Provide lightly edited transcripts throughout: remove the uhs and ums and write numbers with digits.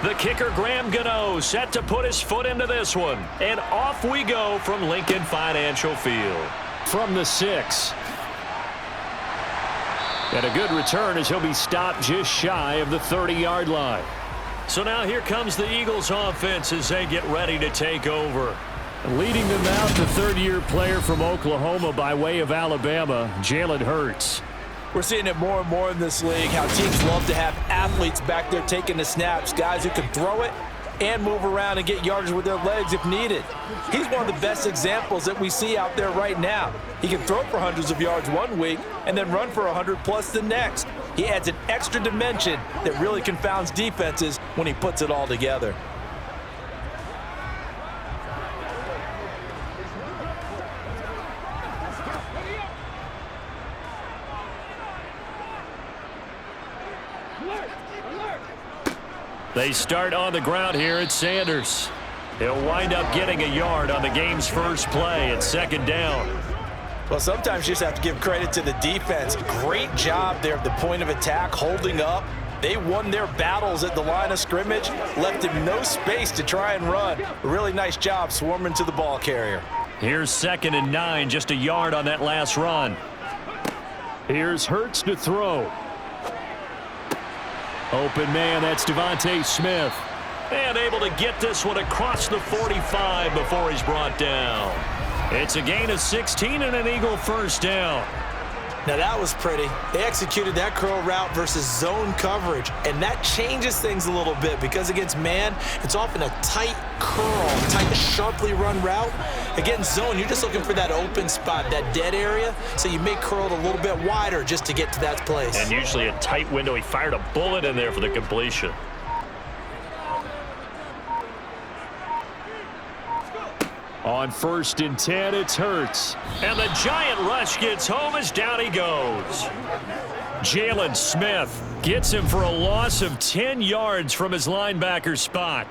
The kicker, Graham Gano, set to put his foot into this one. And off we go from Lincoln Financial Field. From the 6. And a good return as he'll be stopped just shy of the 30-yard line. So now here comes the Eagles offense as they get ready to take over. Leading them out, the third-year player from Oklahoma by way of Alabama, Jalen Hurts. We're seeing it more and more in this league, how teams love to have athletes back there taking the snaps, guys who can throw it and move around and get yardage with their legs if needed. He's one of the best examples that we see out there right now. He can throw for hundreds of yards one week and then run for 100+ the next. He adds an extra dimension that really confounds defenses when he puts it all together. They start on the ground here at Sanders. He'll wind up getting a yard on the game's first play at 2nd down. Well, sometimes you just have to give credit to the defense. Great job there at the point of attack, holding up. They won their battles at the line of scrimmage, left him no space to try and run. A really nice job swarming to the ball carrier. Here's 2nd and 9, just a yard on that last run. Here's Hurts to throw. Open man, that's Devontae Smith. And able to get this one across the 45 before he's brought down. It's a gain of 16 and an Eagle first down. Now that was pretty. They executed that curl route versus zone coverage, and that changes things a little bit because against man, it's often a tight curl, tight, sharply run route. Against zone, you're just looking for that open spot, that dead area, so you may curl it a little bit wider just to get to that place. And usually a tight window. He fired a bullet in there for the completion. On 1st and 10, it's Hurts. And the giant rush gets home as down he goes. Jalen Smith gets him for a loss of 10 yards from his linebacker spot.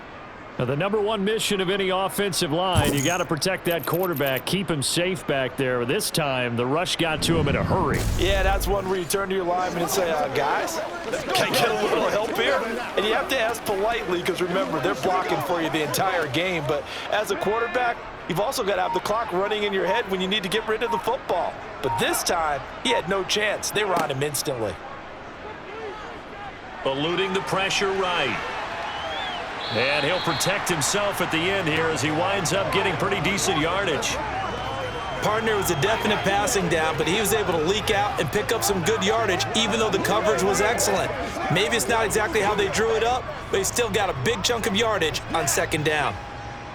Now, the number one mission of any offensive line, you got to protect that quarterback, keep him safe back there. This time, the rush got to him in a hurry. Yeah, that's one where you turn to your lineman and say, guys, can I get a little help here? And you have to ask politely because, remember, they're blocking for you the entire game. But as a quarterback, you've also got to have the clock running in your head when you need to get rid of the football. But this time, he had no chance. They were on him instantly. Eluding the pressure right. And he'll protect himself at the end here as he winds up getting pretty decent yardage. Partner was a definite passing down, but he was able to leak out and pick up some good yardage, even though the coverage was excellent. Maybe it's not exactly how they drew it up, but he still got a big chunk of yardage on 2nd down.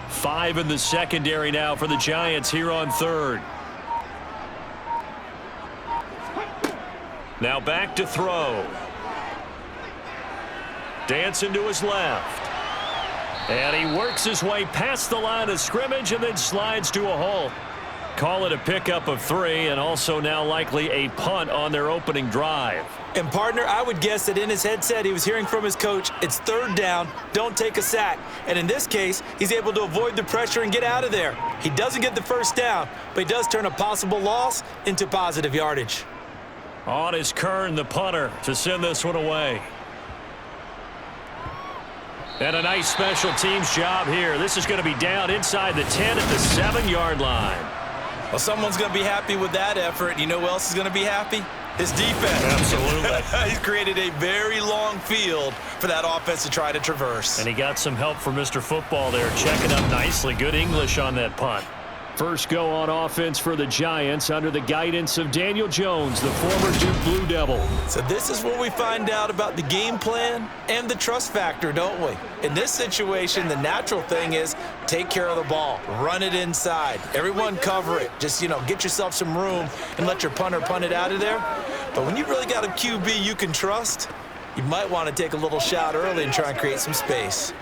5 in the secondary now for the Giants here on 3rd. Now back to throw. Dancing to his left. And he works his way past the line of scrimmage and then slides to a halt. Call it a pickup of 3 and also now likely a punt on their opening drive. And partner, I would guess that in his headset he was hearing from his coach, it's 3rd down, don't take a sack. And in this case, he's able to avoid the pressure and get out of there. He doesn't get the 1st down, but he does turn a possible loss into positive yardage. On is Kern, the punter, to send this one away. And a nice special teams job here. This is going to be down inside the 10 at the 7-yard line. Well, someone's going to be happy with that effort. You know who else is going to be happy? His defense. Absolutely. He's created a very long field for that offense to try to traverse. And he got some help from Mr. Football there, checking up nicely. Good English on that punt. First go on offense for the Giants under the guidance of Daniel Jones, the former Duke Blue Devil. So this is where we find out about the game plan and the trust factor, don't we? In this situation, the natural thing is take care of the ball, run it inside. Everyone cover it. Just, get yourself some room and let your punter punt it out of there. But when you really got a QB you can trust, you might want to take a little shot early and try and create some space.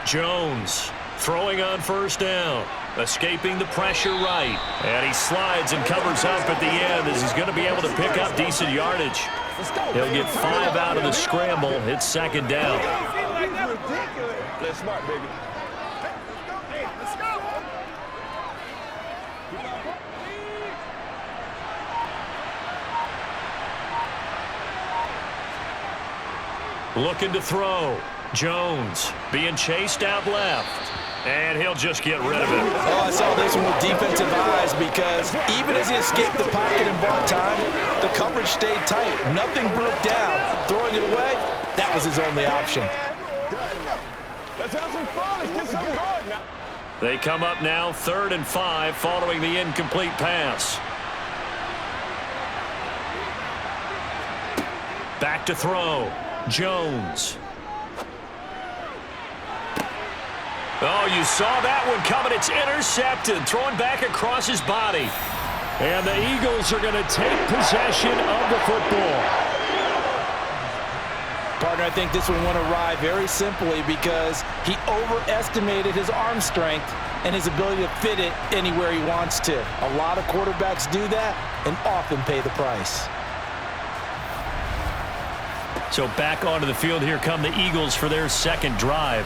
Jones throwing on 1st down, escaping the pressure right. And he slides and covers up at the end as he's going to be able to pick up decent yardage. He'll get 5 out of the scramble. It's 2nd down. Looking to throw. Jones being chased out left. And he'll just get rid of it. Oh, I saw this one with defensive eyes because even as he escaped the pocket and bought time, the coverage stayed tight. Nothing broke down. Throwing it away, that was his only option. Let's have some fun. Let's get some fun now. They come up now 3rd and 5 following the incomplete pass. Back to throw. Jones. Oh, you saw that one coming. It's intercepted. Thrown back across his body. And the Eagles are going to take possession of the football. Partner, I think this one went awry very simply because he overestimated his arm strength and his ability to fit it anywhere he wants to. A lot of quarterbacks do that and often pay the price. So back onto the field, here come the Eagles for their second drive.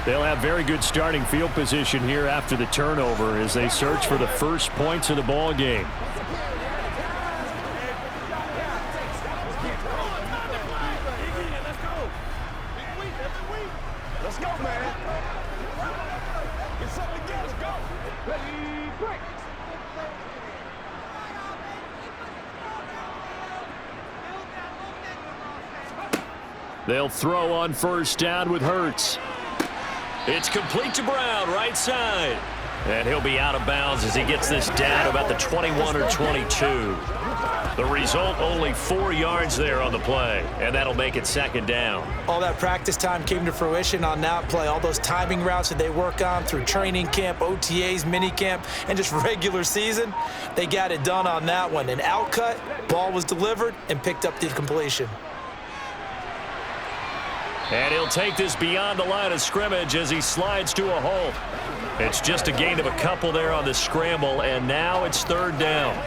They'll have very good starting field position here after the turnover as they search for the first points of the ball game. Let's go, man. Get something to get. Let's go. Ready, break. They'll throw on first down with Hurts. It's complete to Brown, right side. And he'll be out of bounds as he gets this down to about the 21 or 22. The result, only 4 yards there on the play, and that'll make it second down. All that practice time came to fruition on that play. All those timing routes that they work on through training camp, OTAs, minicamp, and just regular season, they got it done on that one. An outcut, ball was delivered, and picked up the completion. And he'll take this beyond the line of scrimmage as he slides to a halt. It's just a gain of a couple there on the scramble, and now it's 3rd down.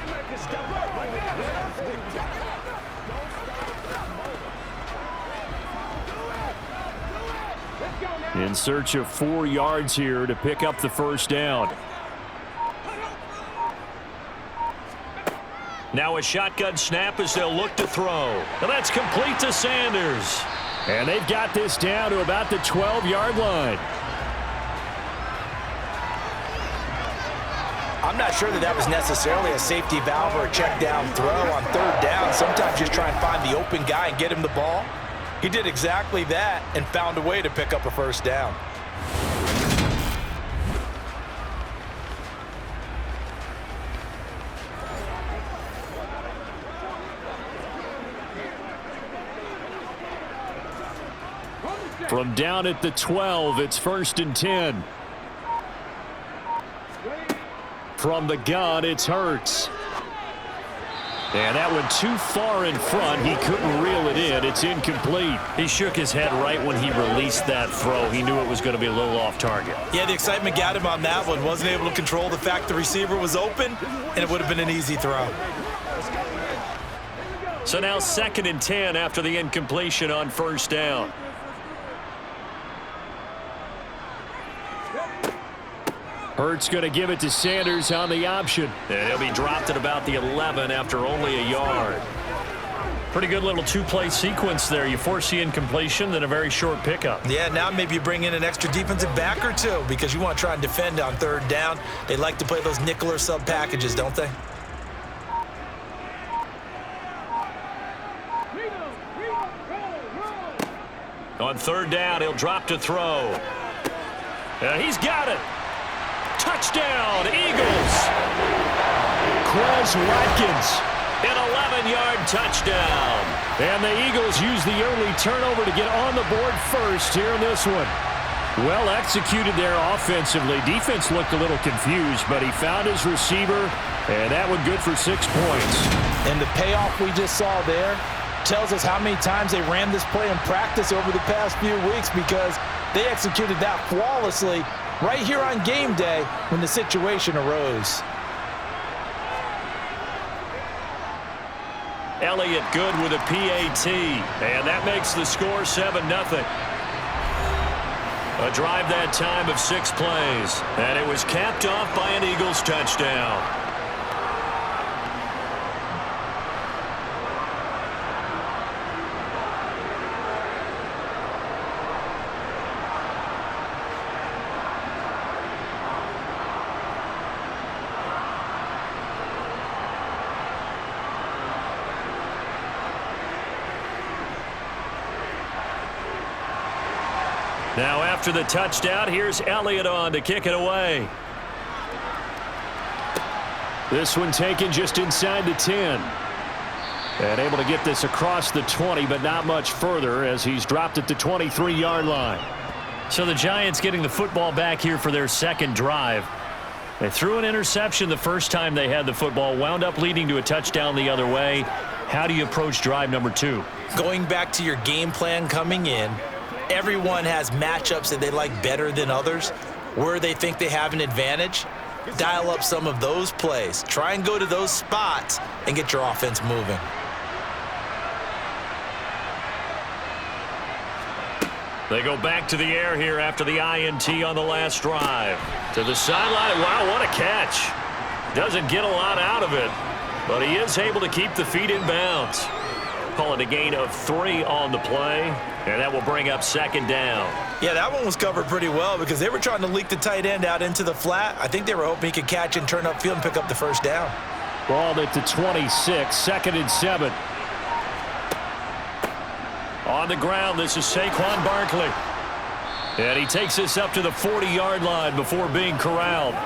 In search of 4 yards here to pick up the first down. Now a shotgun snap as they'll look to throw. And that's complete to Sanders. And they've got this down to about the 12-yard line. I'm not sure that was necessarily a safety valve or a check down throw on 3rd down. Sometimes just try and find the open guy and get him the ball. He did exactly that and found a way to pick up a first down. From down at the 12, it's 1st and 10. From the gun, it's Hurts. And that one too far in front. He couldn't reel it in. It's incomplete. He shook his head right when he released that throw. He knew it was going to be a little off target. Yeah, the excitement got him on that one. Wasn't able to control the fact the receiver was open, and it would have been an easy throw. So now 2nd and 10 after the incompletion on first down. Hurts going to give it to Sanders on the option. And he'll be dropped at about the 11 after only a yard. Pretty good little two-play sequence there. You force the incompletion, then a very short pickup. Yeah, now maybe you bring in an extra defensive back or two because you want to try and defend on 3rd down. They like to play those nickel or sub packages, don't they? On 3rd down, he'll drop to throw. And he's got it. Touchdown, Eagles. Quez Watkins, an 11-yard touchdown. And the Eagles use the early turnover to get on the board first here in this one. Well executed there offensively. Defense looked a little confused, but he found his receiver, and that one good for 6 points. And the payoff we just saw there tells us how many times they ran this play in practice over the past few weeks because they executed that flawlessly right here on game day when the situation arose. Elliott good with a PAT, and that makes the score 7-0. A drive that time of 6 plays, and it was capped off by an Eagles touchdown. Now after the touchdown, here's Elliott on to kick it away. This one taken just inside the 10. And able to get this across the 20, but not much further as he's dropped at the 23-yard line. So the Giants getting the football back here for their second drive. They threw an interception the first time they had the football, wound up leading to a touchdown the other way. How do you approach drive number 2? Going back to your game plan coming in, everyone has matchups that they like better than others, where they think they have an advantage. Dial up some of those plays. Try and go to those spots and get your offense moving. They go back to the air here after the INT on the last drive. To the sideline. Wow, what a catch. Doesn't get a lot out of it, but he is able to keep the feet in bounds. Call it a gain of 3 on the play, and that will bring up second down. Yeah, that one was covered pretty well because they were trying to leak the tight end out into the flat. I think they were hoping he could catch and turn upfield and pick up the first down. Ball at the 26, 2nd and 7. On the ground, this is Saquon Barkley. And he takes this up to the 40-yard line before being corralled.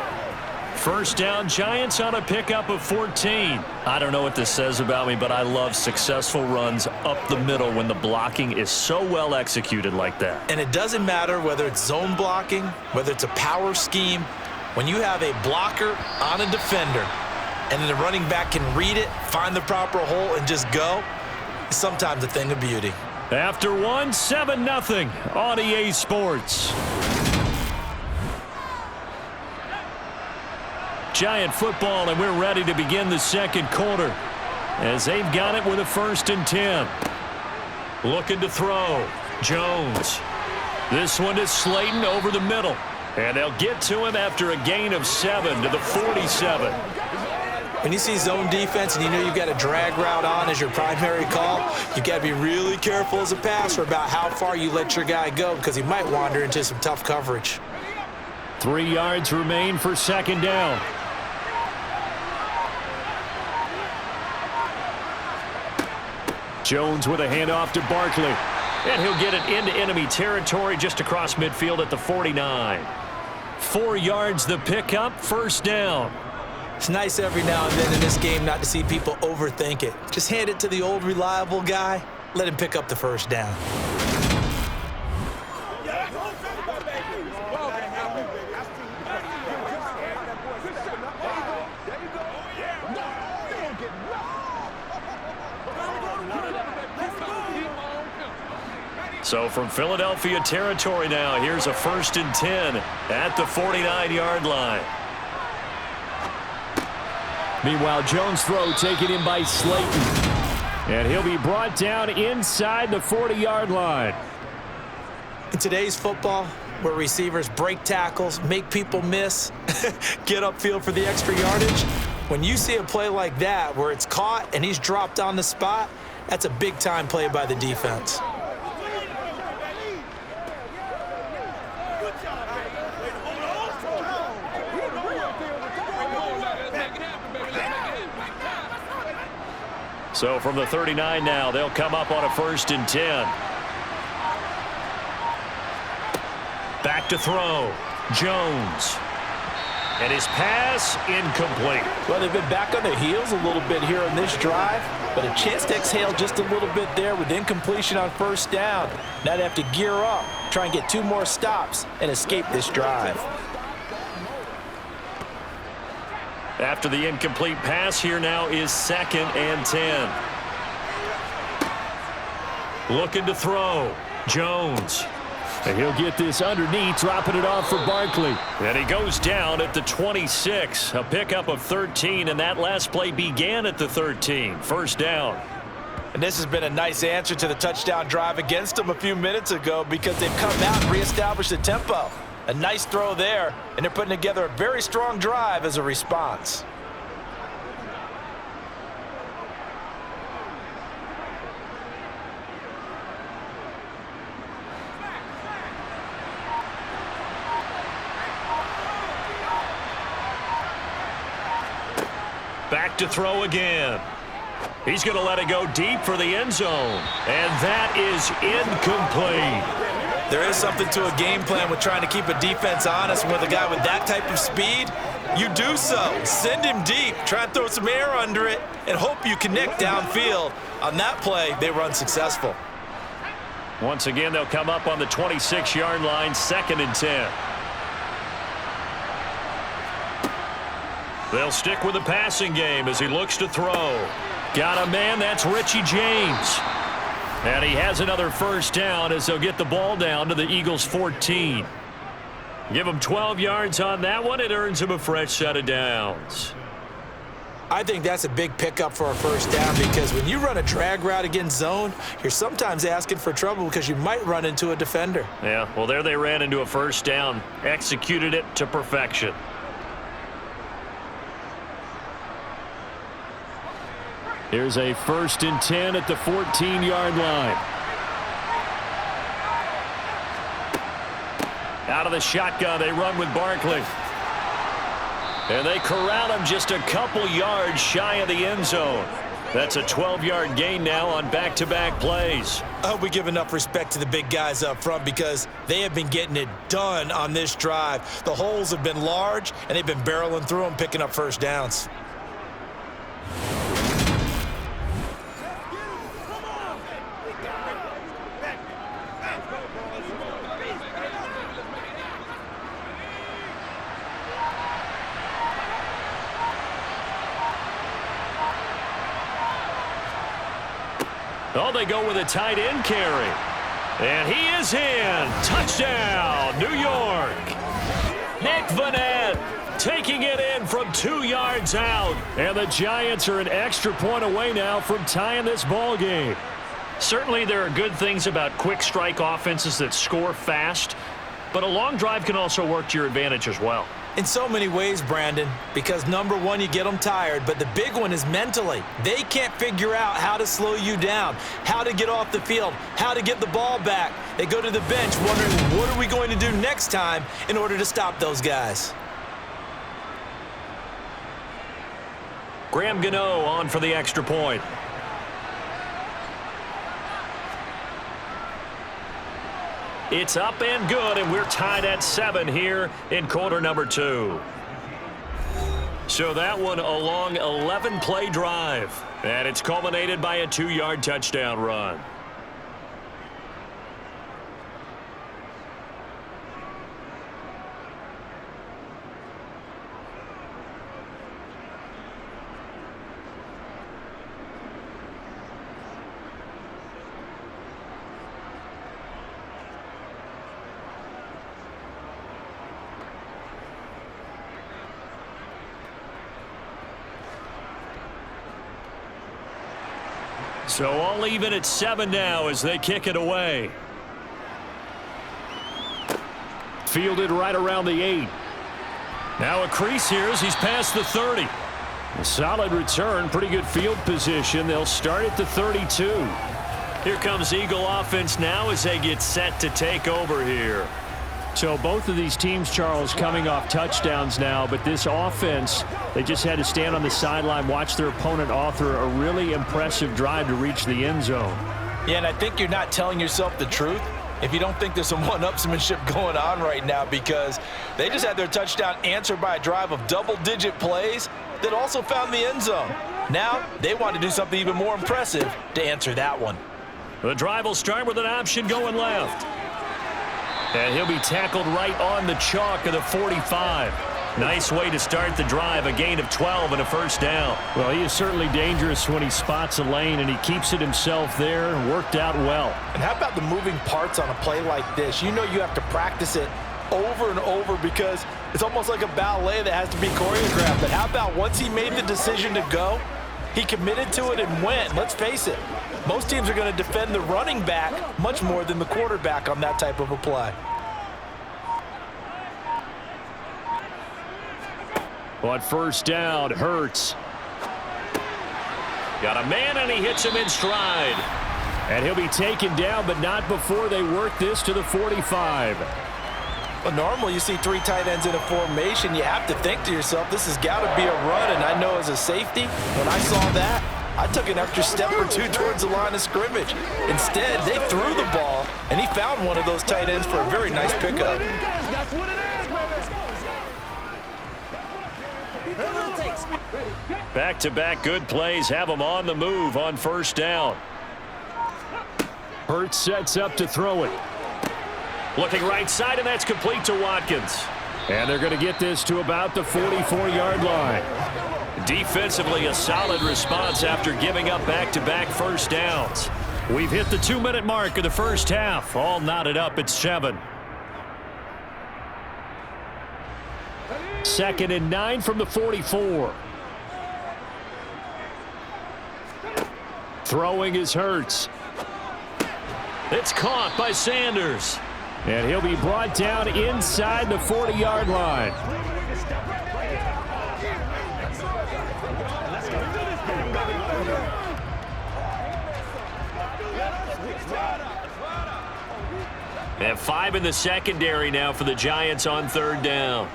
First down, Giants on a pickup of 14. I don't know what this says about me, but I love successful runs up the middle when the blocking is so well executed like that. And it doesn't matter whether it's zone blocking, whether it's a power scheme. When you have a blocker on a defender and then the running back can read it, find the proper hole, and just go, it's sometimes a thing of beauty. After 1, 7-0 on EA Sports. Giant football, and we're ready to begin the second quarter as they've got it with a 1st and 10. Looking to throw. Jones. This one is Slayton over the middle, and they'll get to him after a gain of 7 to the 47. When you see zone defense and you know you've got a drag route on as your primary call, you've got to be really careful as a passer about how far you let your guy go because he might wander into some tough coverage. 3 yards remain for second down. Jones with a handoff to Barkley. And he'll get it into enemy territory just across midfield at the 49. 4 yards the pickup, first down. It's nice every now and then in this game not to see people overthink it. Just hand it to the old reliable guy. Let him pick up the first down. So from Philadelphia territory now, here's a 1st and 10 at the 49-yard line. Meanwhile, Jones' throw taken in by Slayton. And he'll be brought down inside the 40-yard line. In today's football, where receivers break tackles, make people miss, get upfield for the extra yardage, when you see a play like that where it's caught and he's dropped on the spot, that's a big-time play by the defense. So from the 39 now, they'll come up on a 1st and 10. Back to throw. Jones. And his pass incomplete. Well, they've been back on their heels a little bit here on this drive, but a chance to exhale just a little bit there with incompletion on first down. Now they have to gear up, try and get 2 more stops, and escape this drive. After the incomplete pass, here now is 2nd and 10. Looking to throw. Jones. And he'll get this underneath, dropping it off for Barkley. And he goes down at the 26. A pickup of 13, and that last play began at the 13. First down. And this has been a nice answer to the touchdown drive against them a few minutes ago because they've come out and reestablished the tempo. A nice throw there, and they're putting together a very strong drive as a response. Back to throw again. He's going to let it go deep for the end zone. And that is incomplete. There is something to a game plan with trying to keep a defense honest. With a guy with that type of speed, you do so. Send him deep, try and throw some air under it, and hope you connect downfield. On that play, they were unsuccessful. Once again, they'll come up on the 26-yard line, 2nd and 10. They'll stick with the passing game as he looks to throw. Got a man, that's Richie James. And he has another first down as they'll get the ball down to the Eagles' 14. Give him 12 yards on that one. It earns him a fresh set of downs. I think that's a big pickup for a first down because when you run a drag route against zone, you're sometimes asking for trouble because you might run into a defender. Yeah, well, there they ran into a first down. Executed it to perfection. Here's a 1st and 10 at the 14-yard line. Out of the shotgun, they run with Barkley. And they corral him just a couple yards shy of the end zone. That's a 12-yard gain now on back-to-back plays. I hope we give enough respect to the big guys up front because they have been getting it done on this drive. The holes have been large, and they've been barreling through them, picking up first downs. Oh, they go with a tight end carry. And he is in. Touchdown, New York. Nick Vannett taking it in from 2 yards out. And the Giants are an extra point away now from tying this ball game. Certainly there are good things about quick strike offenses that score fast, but a long drive can also work to your advantage as well. In so many ways, Brandon, because number one, you get them tired, but the big one is mentally. They can't figure out how to slow you down, how to get off the field, how to get the ball back. They go to the bench wondering, what are we going to do next time in order to stop those guys? Graham Gano on for the extra point. It's up and good, and we're tied at 7 here in quarter number 2. So that one a long 11-play drive, and it's culminated by a 2-yard touchdown run. So all even at 7 now as they kick it away. Fielded right around the 8. Now a crease here as he's past the 30. A solid return, pretty good field position. They'll start at the 32. Here comes Eagle offense now as they get set to take over here. So both of these teams, Charles, coming off touchdowns now, but this offense, they just had to stand on the sideline, watch their opponent author a really impressive drive to reach the end zone. Yeah, and I think you're not telling yourself the truth if you don't think there's some one-upsmanship going on right now because they just had their touchdown answered by a drive of double-digit plays that also found the end zone. Now they want to do something even more impressive to answer that one. The drive will start with an option going left. And he'll be tackled right on the chalk of the 45. Nice way to start the drive, a gain of 12 and a first down. Well, he is certainly dangerous when he spots a lane, and he keeps it himself there and worked out well. And how about the moving parts on a play like this? You know you have to practice it over and over because it's almost like a ballet that has to be choreographed. But how about once he made the decision to go, He committed to it and went. Let's face it, most teams are going to defend the running back much more than the quarterback on that type of a play. On first down, Hurts. Got a man, and he hits him in stride. And he'll be taken down, but not before they work this to the 45. Well, normally you see three tight ends in a formation. You have to think to yourself, this has got to be a run. And I know as a safety, when I saw that, I took an extra step or two towards the line of scrimmage. Instead, they threw the ball, and he found one of those tight ends for a very nice pickup. That's what it is, baby. Back-to-back good plays have them on the move on first down. Hurts sets up to throw it. Looking right side, and that's complete to Watkins. And they're going to get this to about the 44-yard line. Defensively, a solid response after giving up back-to-back first downs. We've hit the 2-minute mark of the first half. All knotted up at 7. 2nd and 9 from the 44. Throwing is Hurts. It's caught by Sanders. And he'll be brought down inside the 40-yard line. And 5 in the secondary now for the Giants on third down.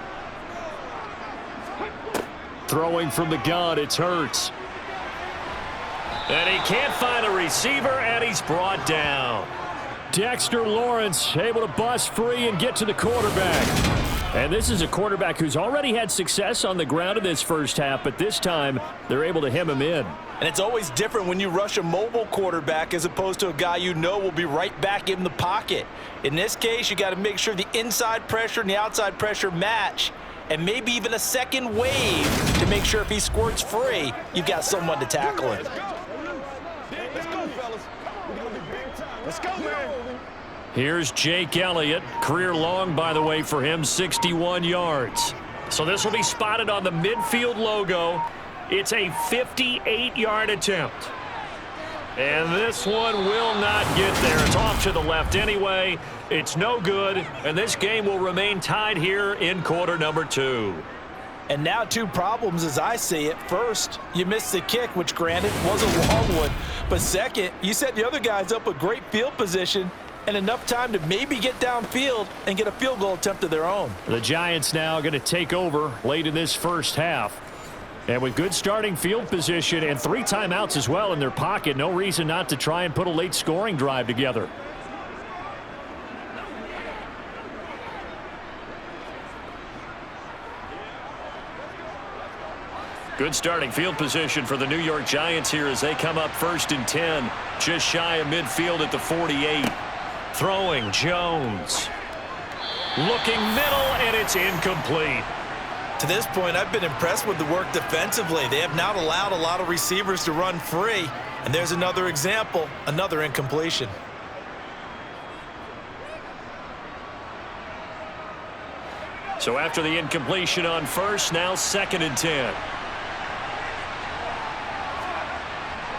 Throwing from the gun, it's Hurts. And he can't find a receiver, and he's brought down. Dexter Lawrence able to bust free and get to the quarterback. And this is a quarterback who's already had success on the ground in this first half, but this time they're able to hem him in. And it's always different when you rush a mobile quarterback as opposed to a guy you know will be right back in the pocket. In this case, you got to make sure the inside pressure and the outside pressure match, and maybe even a second wave to make sure if he squirts free, you've got someone to tackle him. Let's go, fellas. We're going to be big time. Let's go, man. Here's Jake Elliott. Career long, by the way, for him, 61 yards. So this will be spotted on the midfield logo. It's a 58-yard attempt. And this one will not get there. It's off to the left anyway. It's no good, and this game will remain tied here in quarter number 2. And now 2 problems as I see it. First, you missed the kick, which granted was a long one. But second, you set the other guys up with great field position and enough time to maybe get downfield and get a field goal attempt of their own. The Giants now going to take over late in this first half. And with good starting field position and 3 timeouts as well in their pocket, no reason not to try and put a late scoring drive together. Good starting field position for the New York Giants here as they come up 1st and 10, just shy of midfield at the 48. Throwing, Jones. Looking middle, and it's incomplete. To this point, I've been impressed with the work defensively. They have not allowed a lot of receivers to run free. And there's another example, another incompletion. So after the incompletion on first, now 2nd and 10.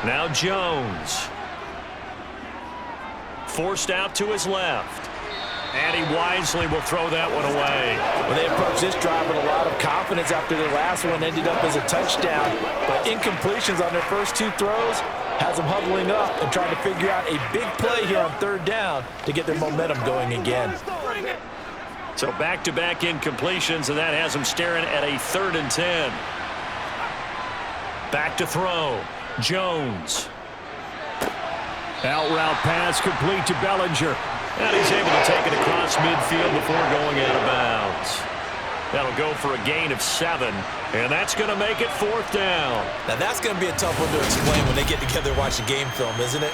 Now Jones. Forced out to his left. And he wisely will throw that one away. Well, they approached this drive with a lot of confidence after their last one ended up as a touchdown. But incompletions on their first 2 throws has them huddling up and trying to figure out a big play here on 3rd down to get their momentum going again. So back-to-back incompletions, and that has them staring at a 3rd and 10. Back to throw. Jones. Out route pass complete to Bellinger. And he's able to take it across midfield before going out of bounds. That'll go for a gain of 7, and that's going to make it 4th down. Now that's going to be a tough one to explain when they get together and watch the game film, isn't it?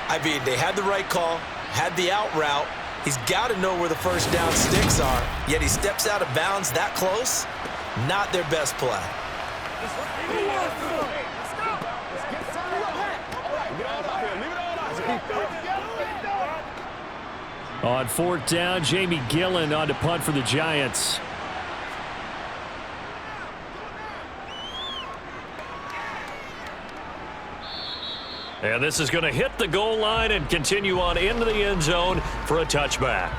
I mean, they had the right call, had the out route. He's got to know where the first down sticks are, yet he steps out of bounds that close. Not their best play. On 4th down, Jamie Gillen on to punt for the Giants. And this is going to hit the goal line and continue on into the end zone for a touchback.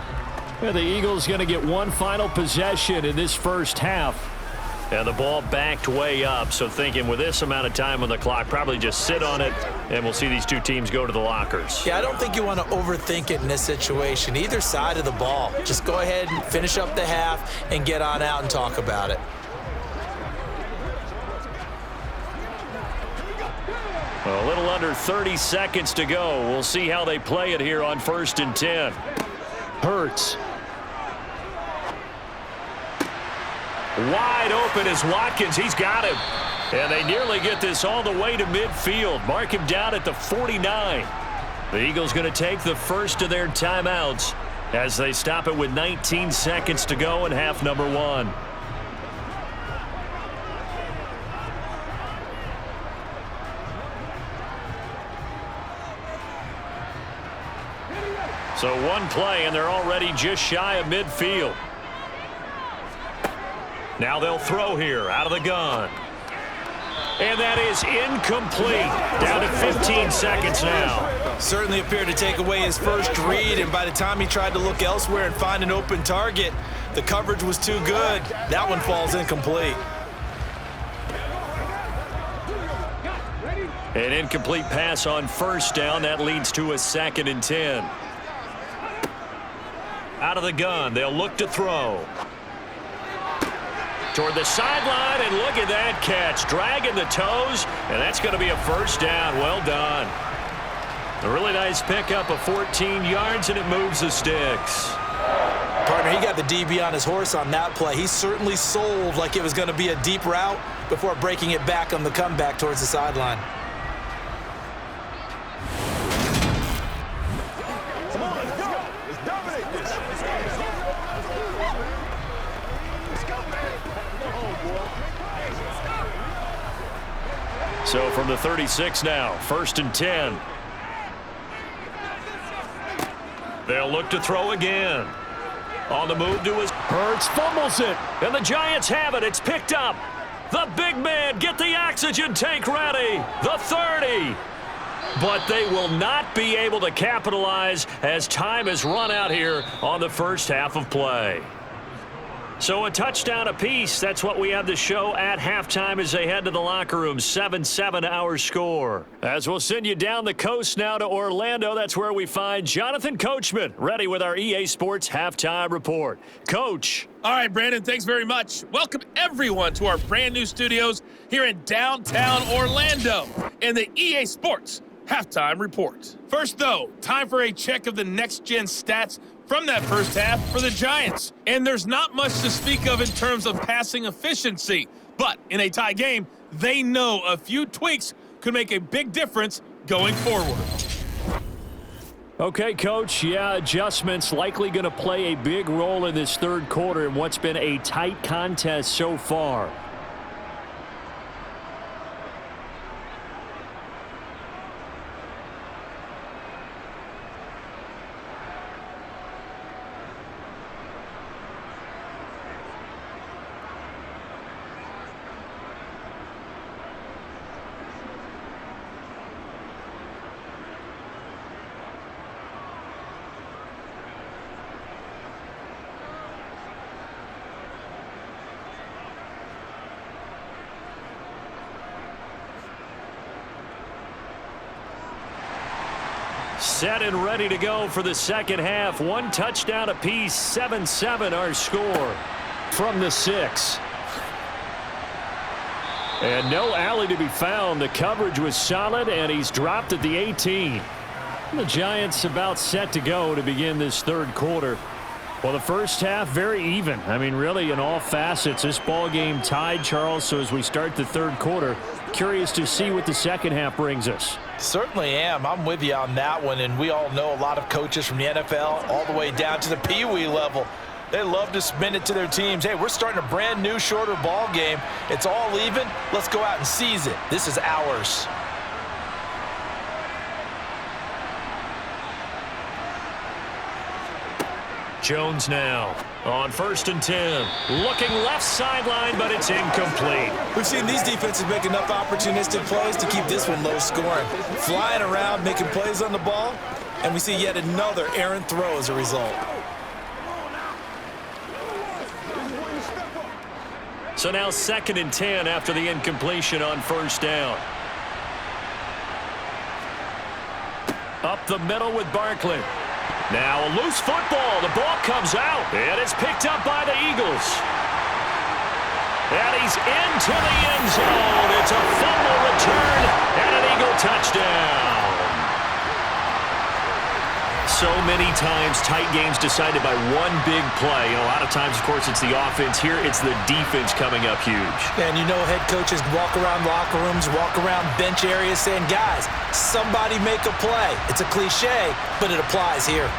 Yeah, the Eagles going to get one final possession in this first half. And the ball backed way up, so thinking with this amount of time on the clock, probably just sit on it, and we'll see these two teams go to the lockers. Yeah, I don't think you want to overthink it in this situation. Either side of the ball. Just go ahead and finish up the half and get on out and talk about it. A little under 30 seconds to go. We'll see how they play it here on 1st and 10. Hurts. Wide open is Watkins. He's got him. And they nearly get this all the way to midfield. Mark him down at the 49. The Eagles going to take the first of their timeouts as they stop it with 19 seconds to go in half number 1. So one play, and they're already just shy of midfield. Now they'll throw here out of the gun. And that is incomplete. Down to 15 seconds now. Certainly appeared to take away his first read, and by the time he tried to look elsewhere and find an open target, the coverage was too good. That one falls incomplete. An incomplete pass on first down. That leads to a 2nd and 10. Out of the gun, they'll look to throw. Toward the sideline, and look at that catch. Dragging the toes, and that's going to be a first down. Well done. A really nice pickup of 14 yards, and it moves the sticks. Partner, he got the DB on his horse on that play. He certainly sold like it was going to be a deep route before breaking it back on the comeback towards the sideline. Come on, let's go. Let's dominate this. So from the 36 now, 1st and 10. They'll look to throw again. On the move to his... Hurts fumbles it. And the Giants have it. It's picked up. The big man, get the oxygen tank ready. The 30. But they will not be able to capitalize as time has run out here on the first half of play. So a touchdown apiece. That's what we have to show at halftime as they head to the locker room. 7-7 our score. As we'll send you down the coast now to Orlando, that's where we find Jonathan Coachman ready with our EA Sports Halftime Report. Coach. All right, Brandon, thanks very much. Welcome, everyone, to our brand new studios here in downtown Orlando in the EA Sports Halftime Report. First, though, time for a check of the next-gen stats from that first half for the Giants. And there's not much to speak of in terms of passing efficiency. But in a tie game, they know a few tweaks could make a big difference going forward. Okay, Coach. Yeah, adjustments likely going to play a big role in this third quarter in what's been a tight contest so far. Set and ready to go for the second half. One touchdown apiece. 7-7 our score From the 6. And no alley to be found. The coverage was solid, and he's dropped at the 18. The Giants about set to go to begin this third quarter. Well, the first half, very even. I mean, really, in all facets, this ball game tied, Charles. So as we start the third quarter, curious to see what the second half brings us. Certainly am. I'm with you on that one, and we all know a lot of coaches from the NFL all the way down to the Pee Wee level. They love to spin it to their teams. Hey, we're starting a brand new, shorter ball game. It's all even. Let's go out and seize it. This is ours. Jones now on 1st and 10. Looking left sideline, but it's incomplete. We've seen these defenses make enough opportunistic plays to keep this one low scoring. Flying around, making plays on the ball, and we see yet another errant throw as a result. So now 2nd and 10 after the incompletion on 1st down. Up the middle with Barkley. Now a loose football. The ball comes out, and it's picked up by the Eagles. And he's into the end zone. It's a fumble return and an Eagle touchdown. So many times tight games decided by one big play. A lot of times, of course, it's the offense. Here, it's the defense coming up huge. And you know head coaches walk around locker rooms, walk around bench areas saying, guys, somebody make a play. It's a cliche, but it applies here.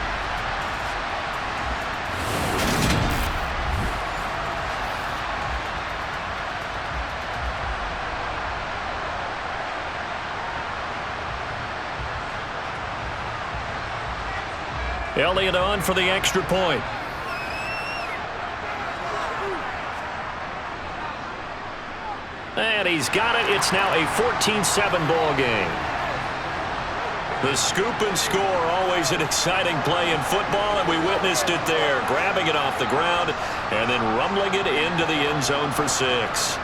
Elliott on for the extra point. And he's got it. It's now a 14-7 ball game. The scoop and score, always an exciting play in football, and we witnessed it there, grabbing it off the ground and then rumbling it into the end zone for 6.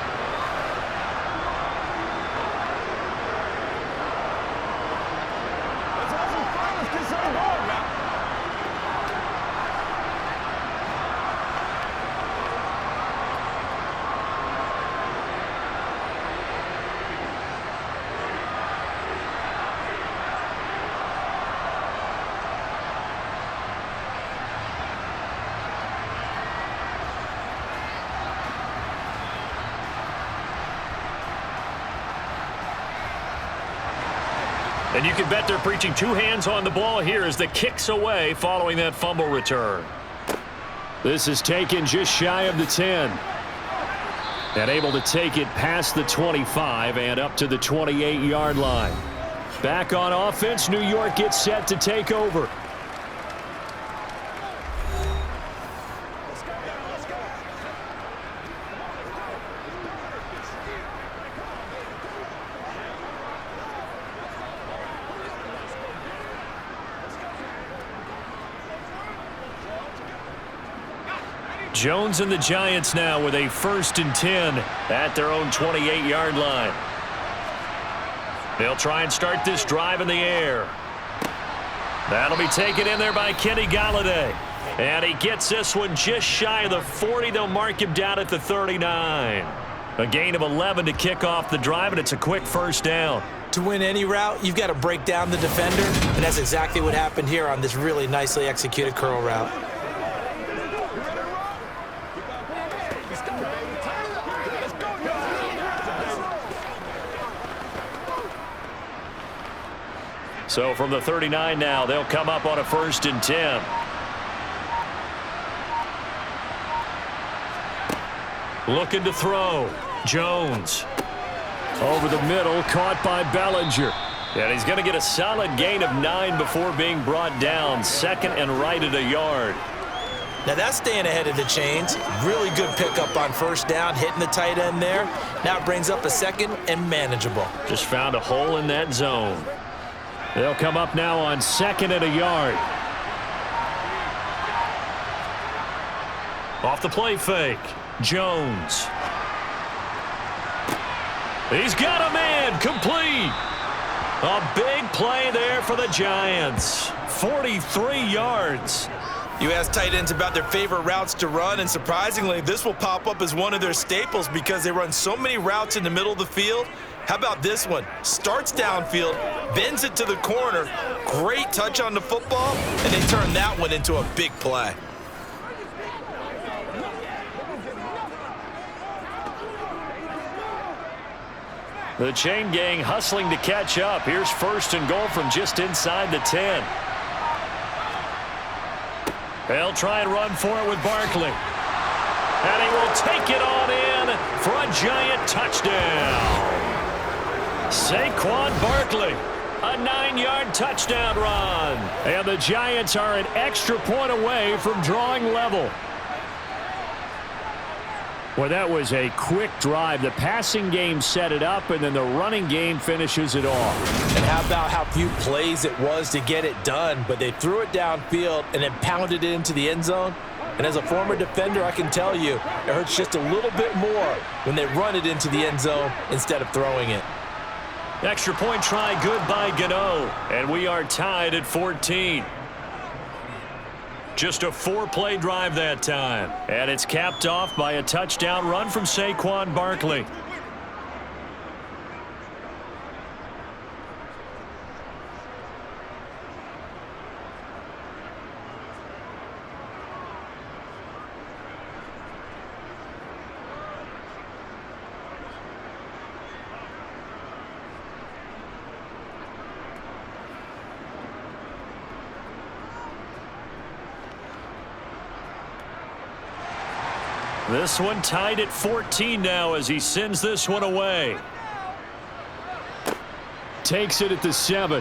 And you can bet they're preaching 2 hands on the ball here as the kick's away following that fumble return. This is taken just shy of the 10. And able to take it past the 25 and up to the 28-yard line. Back on offense, New York gets set to take over. Jones and the Giants now with a 1st and 10 at their own 28-yard line. They'll try and start this drive in the air. That'll be taken in there by Kenny Golladay. And he gets this one just shy of the 40. They'll mark him down at the 39. A gain of 11 to kick off the drive, and it's a quick 1st down. To win any route, you've got to break down the defender, and that's exactly what happened here on this really nicely executed curl route. So from the 39 now, they'll come up on a 1st and 10. Looking to throw. Jones. Over the middle, caught by Bellinger. And he's going to get a solid gain of 9 before being brought down. 2nd and right at a yard. Now that's staying ahead of the chains. Really good pickup on 1st down, hitting the tight end there. Now it brings up a 2nd and manageable. Just found a hole in that zone. They'll come up now on 2nd and a yard. Off the play fake. Jones. He's got a man. Complete. A big play there for the Giants. 43 yards. You ask tight ends about their favorite routes to run, and surprisingly, this will pop up as one of their staples because they run so many routes in the middle of the field. How about this one? Starts downfield, bends it to the corner, great touch on the football, and they turn that one into a big play. The chain gang hustling to catch up. Here's 1st and goal from just inside the 10. They'll try and run for it with Barkley. And he will take it on in for a Giant touchdown. Saquon Barkley A 9-yard touchdown run. And the Giants are an extra point away from drawing level. Well, that was a quick drive. The passing game set it up, and then the running game finishes it off. And how about how few plays it was to get it done, but they threw it downfield and then pounded it into the end zone. And as a former defender, I can tell you, it hurts just a little bit more when they run it into the end zone instead of throwing it. Extra point try good by Gano, and we are tied at 14. Just a 4-play drive that time. And it's capped off by a touchdown run from Saquon Barkley. This one tied at 14 now as he sends this one away. Takes it at the 7.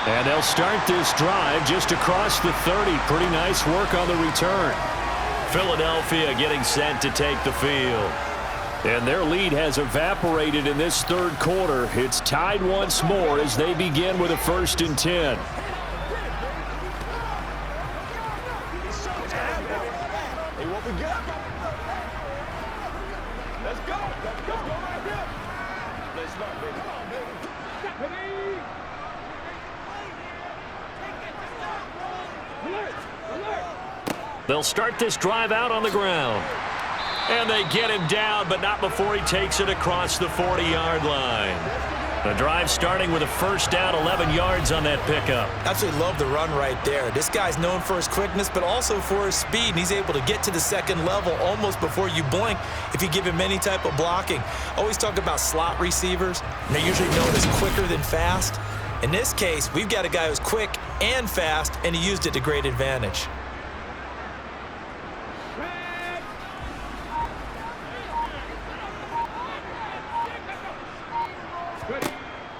And they'll start this drive just across the 30. Pretty nice work on the return. Philadelphia getting set to take the field. And their lead has evaporated in this third quarter. It's tied once more as they begin with a 1st and 10. They'll start this drive out on the ground. And they get him down, but not before he takes it across the 40-yard line. The drive starting with a 1st down, 11 yards on that pickup. Absolutely love the run right there. This guy's known for his quickness, but also for his speed. And he's able to get to the second level almost before you blink if you give him any type of blocking. Always talk about slot receivers, and they're usually known as quicker than fast. In this case, we've got a guy who's quick and fast, and he used it to great advantage.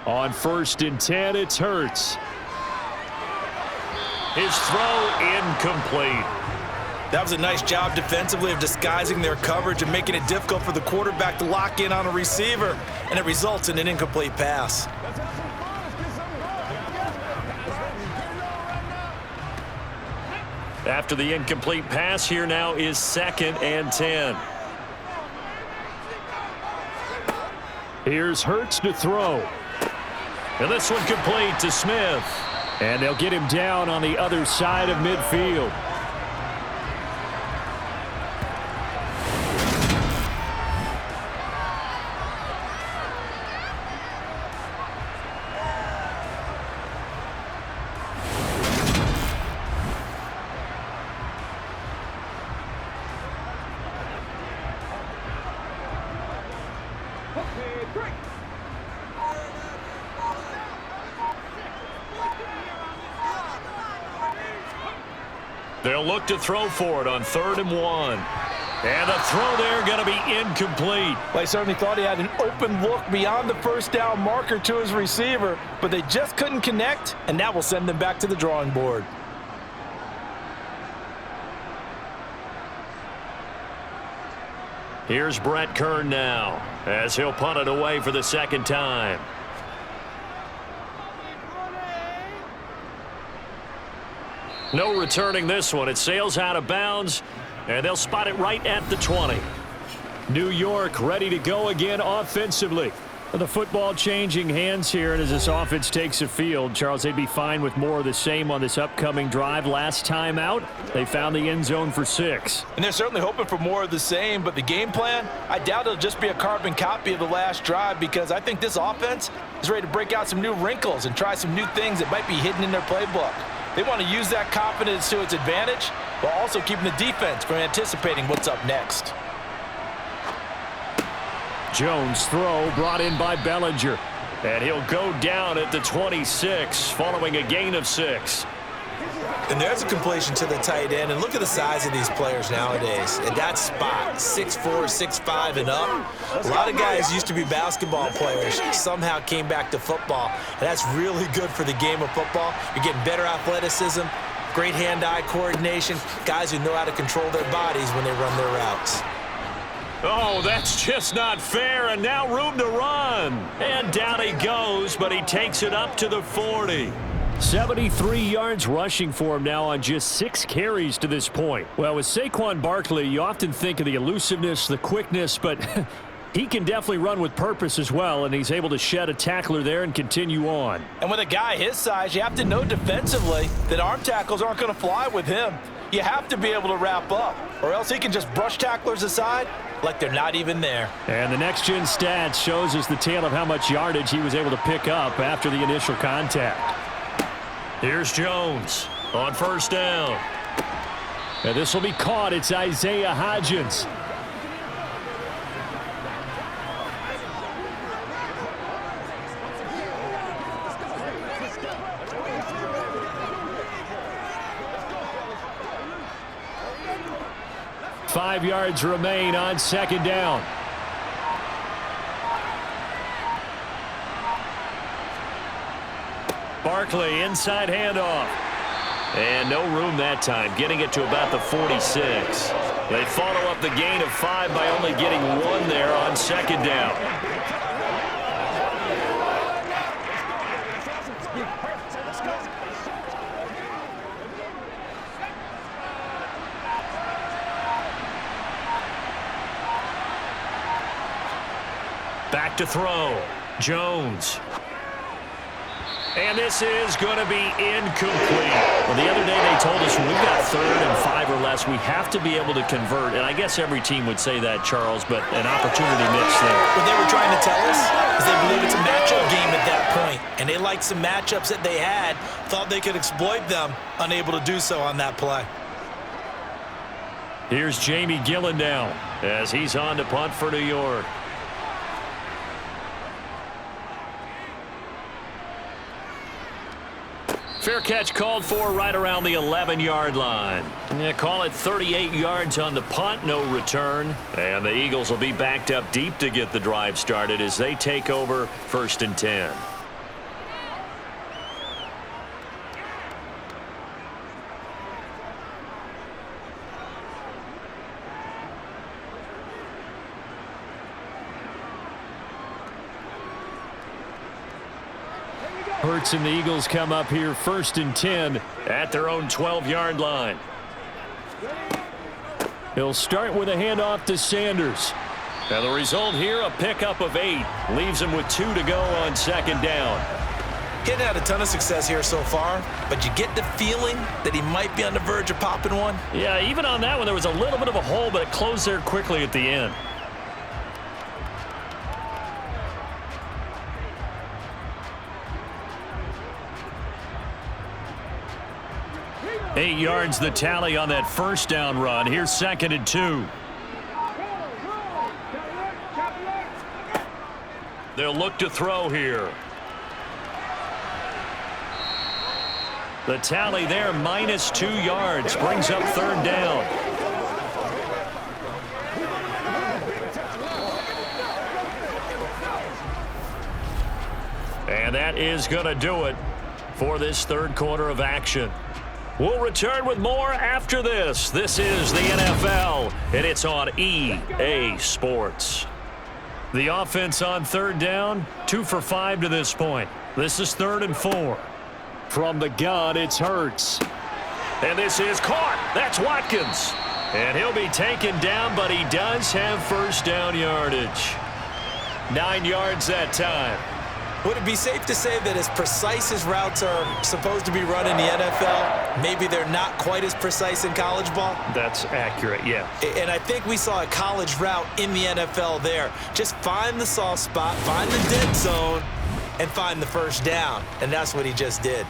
On 1st and 10, it's Hurts. His throw incomplete. That was a nice job defensively of disguising their coverage and making it difficult for the quarterback to lock in on a receiver, and it results in an incomplete pass. After the incomplete pass, here now is 2nd and 10. Here's Hurts to throw. And this one complete to Smith. And they'll get him down on the other side of midfield. They'll look to throw for it on 3rd and 1. And the throw there going to be incomplete. Well, I certainly thought he had an open look beyond the 1st down marker to his receiver, but they just couldn't connect, and that will send them back to the drawing board. Here's Brett Kern now as he'll punt it away for the 2nd time. No returning this one. It sails out of bounds, and they'll spot it right at the 20. New York ready to go again offensively. The football changing hands here, and as this offense takes the field, Charles, they'd be fine with more of the same on this upcoming drive. Last time out, they found the end zone for 6. And they're certainly hoping for more of the same, but the game plan, I doubt it'll just be a carbon copy of the last drive, because I think this offense is ready to break out some new wrinkles and try some new things that might be hidden in their playbook. They want to use that confidence to its advantage, while also keeping the defense from anticipating what's up next. Jones throw brought in by Bellinger. And he'll go down at the 26 following a gain of 6. And there's a completion to the tight end. And look at the size of these players nowadays. And that spot, 6'4", 6'5", and up. A lot of guys used to be basketball players, somehow came back to football. And that's really good for the game of football. You're getting better athleticism, great hand-eye coordination, guys who know how to control their bodies when they run their routes. Oh, that's just not fair, and now room to run. And down he goes, but he takes it up to the 40. 73 yards rushing for him now on just 6 carries to this point. Well, with Saquon Barkley, you often think of the elusiveness, the quickness, but he can definitely run with purpose as well, and he's able to shed a tackler there and continue on. And with a guy his size, you have to know defensively that arm tackles aren't going to fly with him. You have to be able to wrap up, or else he can just brush tacklers aside like they're not even there. And the next-gen stats shows us the tale of how much yardage he was able to pick up after the initial contact. Here's Jones on first down. And this will be caught. It's Isaiah Hodgins. Five yards remain on second down. Barkley, inside handoff. And no room that time, getting it to about the 46. They follow up the gain of 5 by only getting 1 there on second down. Back to throw. Jones. And this is going to be incomplete. Well, the other day they told us when we've got 3rd and 5 or less, we have to be able to convert. And I guess every team would say that, Charles, but an opportunity missed there. What they were trying to tell us is they believe it's a matchup game at that point. And they liked some matchups that they had, thought they could exploit them, unable to do so on that play. Here's Jamie Gillen now as he's on to punt for New York. Fair catch called for right around the 11-yard line. Yeah, call it 38 yards on the punt, no return. And the Eagles will be backed up deep to get the drive started as they take over 1st and 10. Hurts and the Eagles come up here 1st and 10 at their own 12-yard line. He'll start with a handoff to Sanders. And the result here, a pickup of 8. Leaves him with 2 to go on second down. He hadn't had a ton of success here so far, but you get the feeling that he might be on the verge of popping one. Yeah, even on that one, there was a little bit of a hole, but it closed there quickly at the end. Eight yards the tally on that first down run. Here's 2nd and 2. They'll look to throw here. The tally there, minus 2 yards. Brings up 3rd down. And that is going to do it for this 3rd quarter of action. We'll return with more after this. This is the NFL, and it's on EA Sports. The offense on 3rd down, 2 for 5 to this point. This is 3rd and 4. From the gun, it's Hurts. And this is caught. That's Watkins. And he'll be taken down, but he does have first down yardage. 9 yards that time. Would it be safe to say that as precise as routes are supposed to be run in the NFL, maybe they're not quite as precise in college ball? That's accurate, yeah. And I think we saw a college route in the NFL there. Just find the soft spot, find the dead zone, and find the first down. And that's what he just did.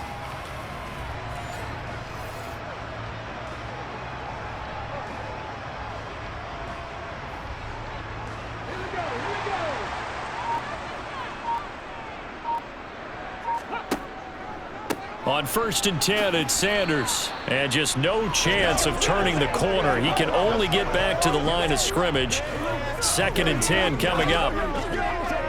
On 1st and 10, it's Sanders. And just no chance of turning the corner. He can only get back to the line of scrimmage. 2nd and 10 coming up.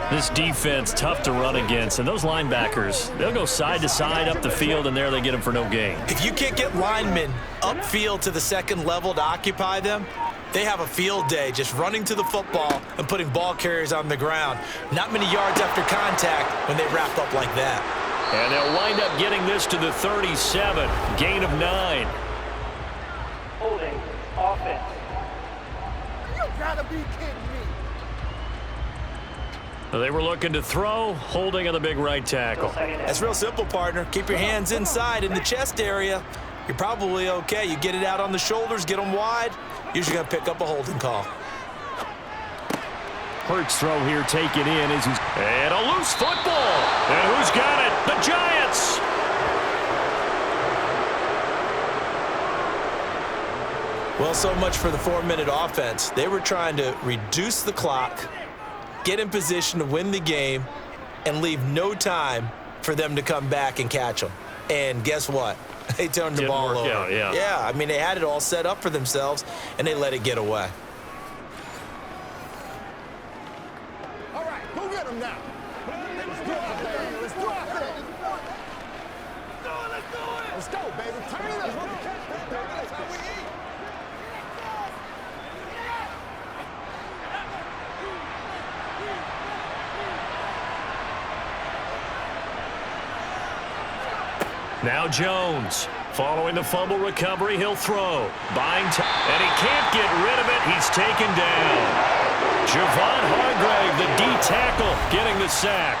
This defense, tough to run against. And those linebackers, they'll go side to side up the field, and there they get them for no gain. If you can't get linemen upfield to the second level to occupy them, they have a field day just running to the football and putting ball carriers on the ground. Not many yards after contact when they wrap up like that. And they'll wind up getting this to the 37. Gain of 9. Holding offense. You gotta be kidding me. They were looking to throw, holding on the big right tackle. That's real simple, partner. Keep your hands inside in the chest area. You're probably okay. You get it out on the shoulders, get them wide. Usually going to pick up a holding call. Hurts throw here taken in. And a loose football. And who's got it? The Giants. Well, so much for the 4-minute offense. They were trying to reduce the clock, get in position to win the game, and leave no time for them to come back and catch them. And guess what? They turned the ball over. Out, yeah. Yeah, I mean, they had it all set up for themselves, and they let it get away. All right, go get him now. Let's do it, baby. Let's do it. Let's go, baby. Turn it up. That's how we eat. Now Jones. Following the fumble recovery, he'll throw. Buying time, and he can't get rid of it. He's taken down. Javon Hargrave, the D tackle, getting the sack.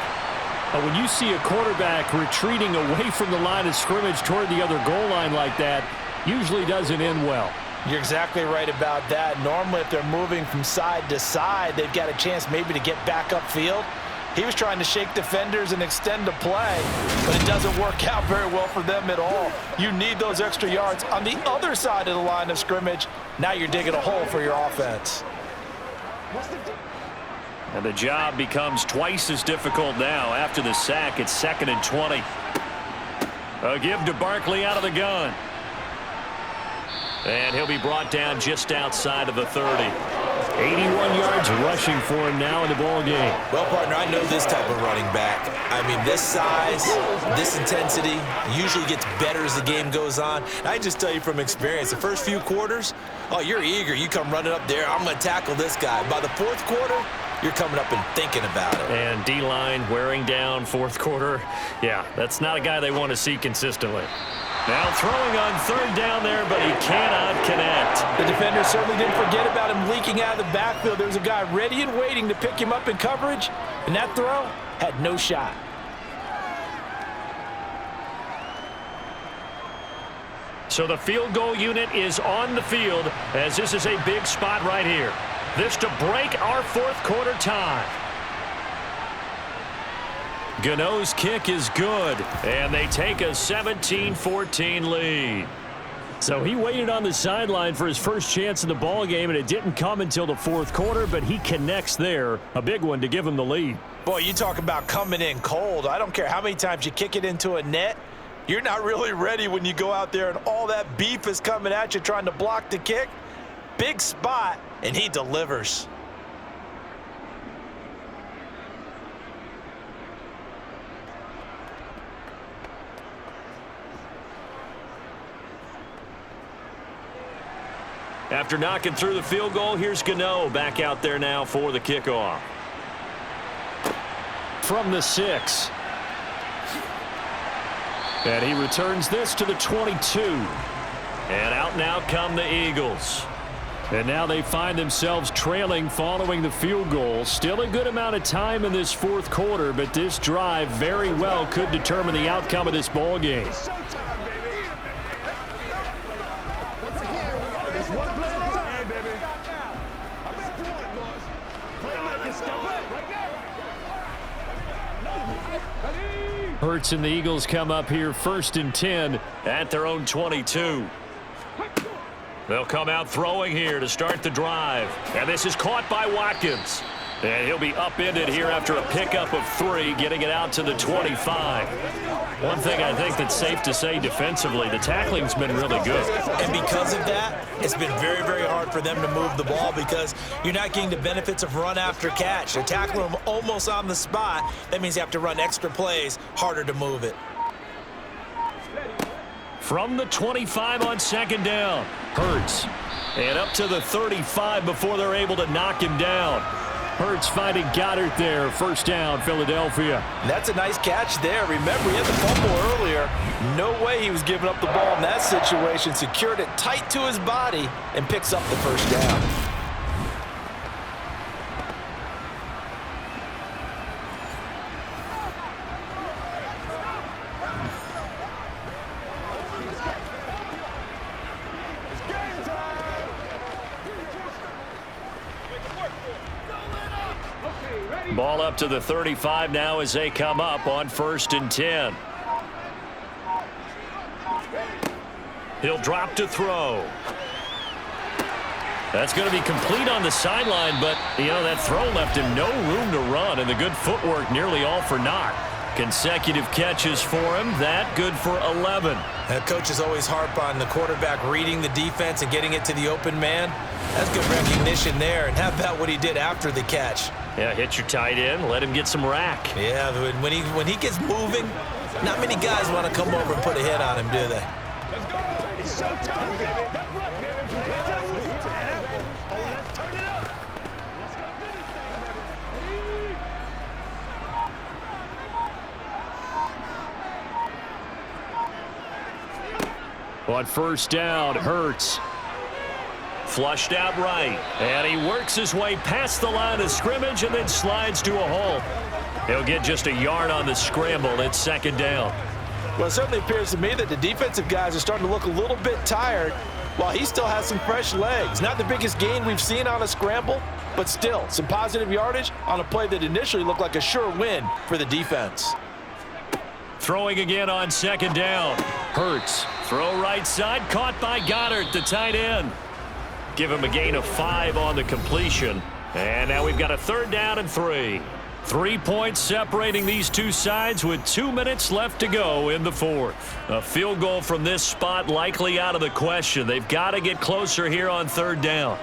When you see a quarterback retreating away from the line of scrimmage toward the other goal line like that, usually doesn't end well. You're exactly right about that. Normally, if they're moving from side to side, they've got a chance maybe to get back upfield. He was trying to shake defenders and extend the play, but it doesn't work out very well for them at all. You need those extra yards on the other side of the line of scrimmage. Now you're digging a hole for your offense. And the job becomes twice as difficult now. After the sack, it's 2nd and 20. A give to Barkley out of the gun. And he'll be brought down just outside of the 30. 81 yards rushing for him now in the ball game. Well, partner, I know this type of running back. I mean, this size, this intensity usually gets better as the game goes on. I just tell you from experience, the first few quarters, oh, you're eager. You come running up there, I'm going to tackle this guy. By the 4th quarter, you're coming up and thinking about it. And D-line wearing down 4th quarter. Yeah, that's not a guy they want to see consistently. Now throwing on 3rd down there, but he cannot connect. The defender certainly didn't forget about him leaking out of the backfield. There was a guy ready and waiting to pick him up in coverage, and that throw had no shot. So the field goal unit is on the field as this is a big spot right here. This to break our 4th quarter tie. Gano's kick is good, and they take a 17-14 lead. So he waited on the sideline for his first chance in the ball game, and it didn't come until the 4th quarter, but he connects there. A big one to give him the lead. Boy, you talk about coming in cold. I don't care how many times you kick it into a net. You're not really ready when you go out there and all that beef is coming at you trying to block the kick. Big spot, and he delivers. After knocking through the field goal, here's Gano back out there now for the kickoff. From the 6. And he returns this to the 22. And out now come the Eagles. And now they find themselves trailing following the field goal. Still a good amount of time in this 4th quarter, but this drive very well could determine the outcome of this ball game. Hurts and the Eagles come up here 1st and 10 at their own 22. They'll come out throwing here to start the drive. And this is caught by Watkins. And he'll be upended here after a pickup of 3, getting it out to the 25. One thing I think that's safe to say defensively, the tackling's been really good. And because of that, it's been very, very hard for them to move the ball because you're not getting the benefits of run after catch. They're tackling them almost on the spot. That means you have to run extra plays, harder to move it. From the 25 on second down, Hurts. And up to the 35 before they're able to knock him down. Hurts finding Goddard there. First down, Philadelphia. That's a nice catch there. Remember, he had the fumble earlier. No way he was giving up the ball in that situation. Secured it tight to his body and picks up the first down. Ball up to the 35 now as they come up on 1st and 10. He'll drop to throw. That's going to be complete on the sideline, but, you know, that throw left him no room to run, and the good footwork nearly all for naught. Consecutive catches for him. That good for 11. Coaches always harp on the quarterback reading the defense and getting it to the open man. That's good recognition there. And how about what he did after the catch? Yeah, hit your tight end, let him get some rack. Yeah, when he gets moving, not many guys want to come over and put a hit on him, do they? Let's go. It's showtime, baby. That's right, baby. Turn it up. On first down, Hurts. Flushed out right. And he works his way past the line of scrimmage and then slides to a halt. He'll get just a yard on the scramble. It's second down. Well, it certainly appears to me that the defensive guys are starting to look a little bit tired while he still has some fresh legs. Not the biggest gain we've seen on a scramble, but still some positive yardage on a play that initially looked like a sure win for the defense. Throwing again on second down. Hurts. Throw right side. Caught by Goddard, the tight end. Give him a gain of 5 on the completion. And now we've got a 3rd down and 3. 3 points separating these two sides with 2 minutes left to go in the 4th. A field goal from this spot likely out of the question. They've got to get closer here on 3rd down.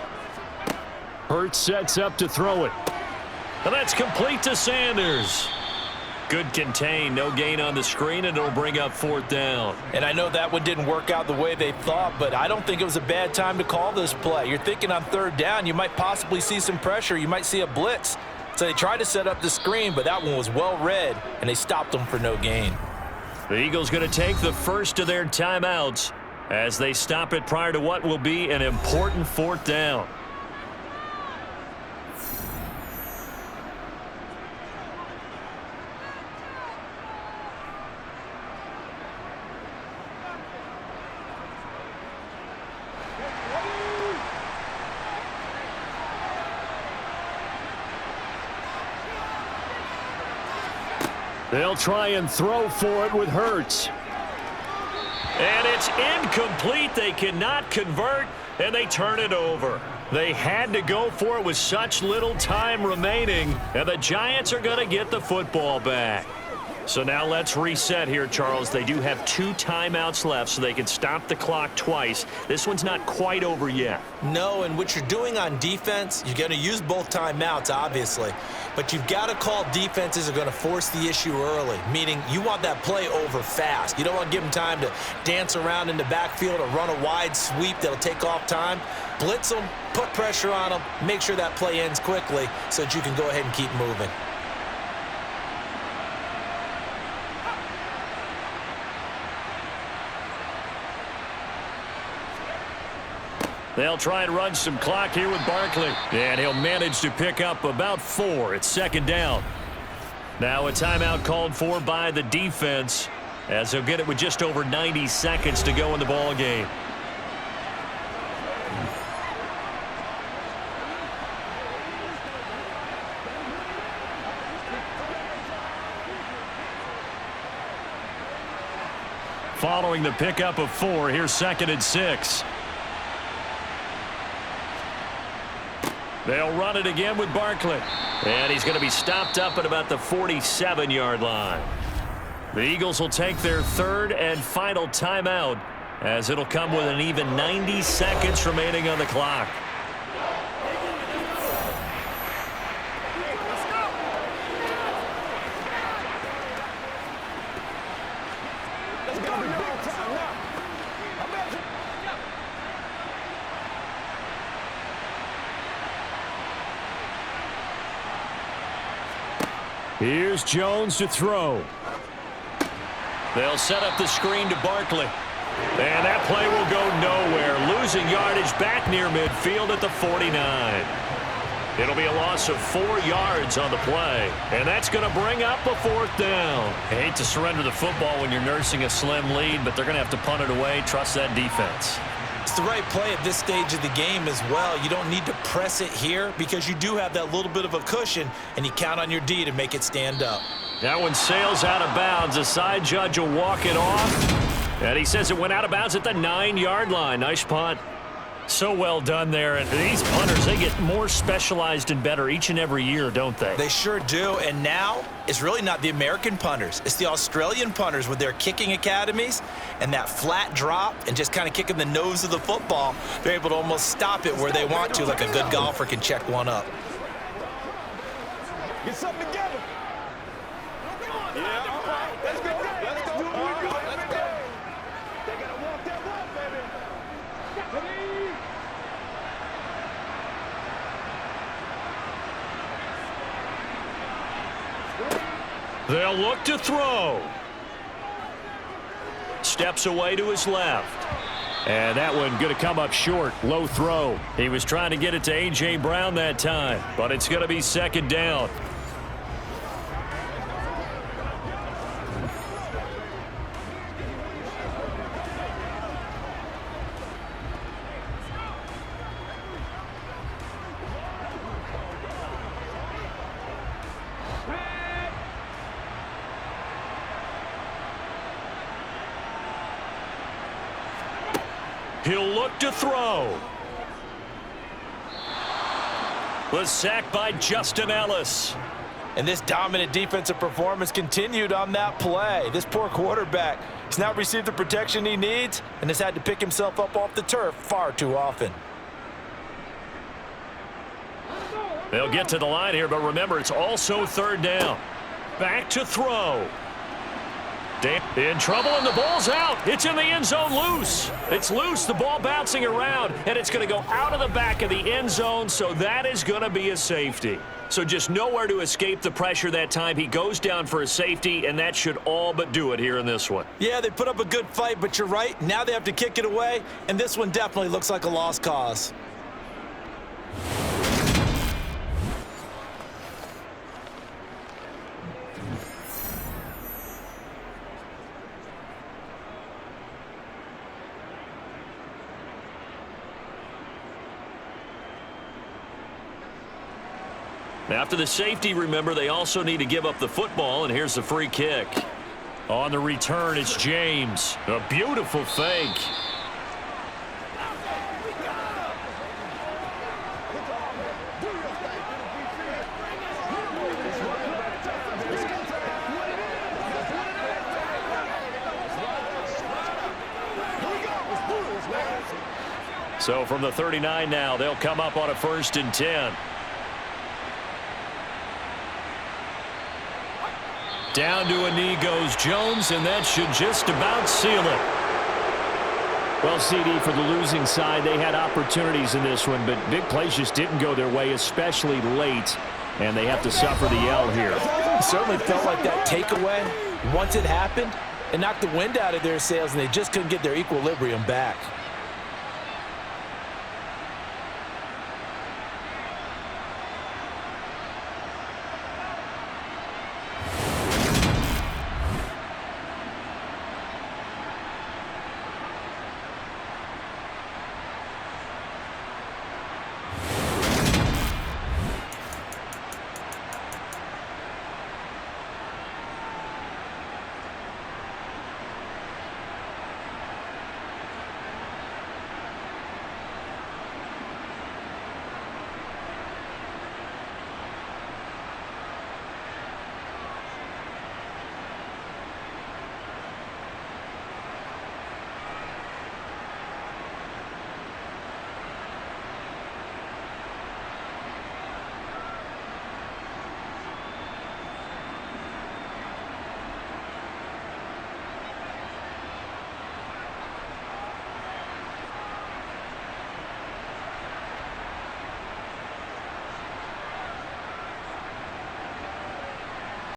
Hurts sets up to throw it. And that's complete to Sanders. Good contain, no gain on the screen, and it'll bring up 4th down. And I know that one didn't work out the way they thought, but I don't think it was a bad time to call this play. You're thinking on 3rd down, you might possibly see some pressure. You might see a blitz. So they tried to set up the screen, but that one was well read, and they stopped them for no gain. The Eagles going to take the first of their timeouts as they stop it prior to what will be an important 4th down. They'll try and throw for it with Hurts. And it's incomplete. They cannot convert, and they turn it over. They had to go for it with such little time remaining, and the Giants are going to get the football back. So now let's reset here, Charles. They do have 2 timeouts left, so they can stop the clock twice. This one's not quite over yet. No, and what you're doing on defense, you're going to use both timeouts, obviously. But you've got to call defenses are going to force the issue early, meaning you want that play over fast. You don't want to give them time to dance around in the backfield or run a wide sweep that'll take off time. Blitz them, put pressure on them, make sure that play ends quickly so that you can go ahead and keep moving. They'll try and run some clock here with Barkley. And he'll manage to pick up about 4. It's second down. Now a timeout called for by the defense as they'll get it with just over 90 seconds to go in the ball game. Following the pickup of 4, here's 2nd and 6. They'll run it again with Barkley. And he's going to be stopped up at about the 47-yard line. The Eagles will take their third and final timeout, as it'll come with an even 90 seconds remaining on the clock. Here's Jones to throw. They'll set up the screen to Barkley. And that play will go nowhere. Losing yardage back near midfield at the 49. It'll be a loss of 4 yards on the play. And that's going to bring up a 4th down. I hate to surrender the football when you're nursing a slim lead, but they're going to have to punt it away. Trust that defense. It's the right play at this stage of the game as well. You don't need to press it here because you do have that little bit of a cushion, and you count on your D to make it stand up. That one sails out of bounds. The side judge will walk it off. And he says it went out of bounds at the 9-yard line. Nice punt. So well done there. And these punters, they get more specialized and better each and every year, don't they? They sure do. And now it's really not the American punters. It's the Australian punters with their kicking academies and that flat drop and just kind of kicking the nose of the football. They're able to almost stop it where they want to, like a good golfer can check one up. Get something together. Yeah, all right. Let's go. Let's go. Let's go. They got to walk that walk, baby. They'll look to throw. Steps away to his left. And that one going to come up short. Low throw. He was trying to get it to A.J. Brown that time, but it's going to be 2nd down. He'll look to throw. Was sacked by Justin Ellis. And this dominant defensive performance continued on that play. This poor quarterback has not received the protection he needs and has had to pick himself up off the turf far too often. They'll get to the line here, but remember, it's also 3rd down. Back to throw. In trouble, and the ball's out. It's in the end zone loose. It's loose, the ball bouncing around, and it's going to go out of the back of the end zone, so that is going to be a safety. So just nowhere to escape the pressure that time. He goes down for a safety, and that should all but do it here in this one. Yeah, they put up a good fight, but you're right. Now they have to kick it away, and this one definitely looks like a lost cause. After the safety, remember, they also need to give up the football, and here's the free kick. On the return, it's James. A beautiful fake. So from the 39 now, they'll come up on a 1st and 10. Down to a knee goes Jones, and that should just about seal it. Well, CD, for the losing side, they had opportunities in this one, but big plays just didn't go their way, especially late, and they have to suffer the L here. It certainly felt like that takeaway, once it happened, it knocked the wind out of their sails, and they just couldn't get their equilibrium back.